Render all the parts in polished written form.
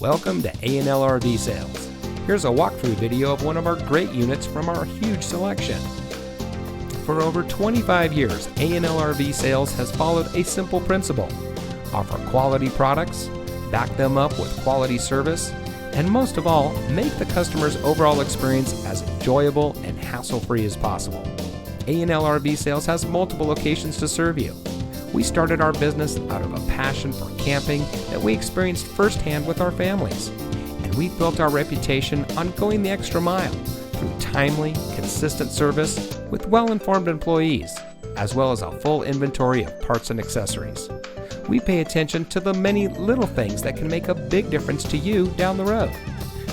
Welcome to A&L RV Sales. Here's a walkthrough video of one of our great units from our huge selection. For over 25 years, A&L RV Sales has followed a simple principle: offer quality products, back them up with quality service, and most of all, make the customer's overall experience as enjoyable and hassle-free as possible. A&L RV Sales has multiple locations to serve you. We started our business out of a passion for camping that we experienced firsthand with our families, and we built our reputation on going the extra mile through timely, consistent service with well-informed employees, as well as a full inventory of parts and accessories. We pay attention to the many little things that can make a big difference to you down the road.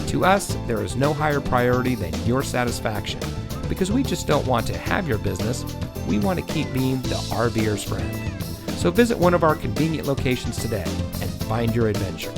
To us, there is no higher priority than your satisfaction, because we just don't want to have your business, we want to keep being the RVer's friend. So visit one of our convenient locations today and find your adventure.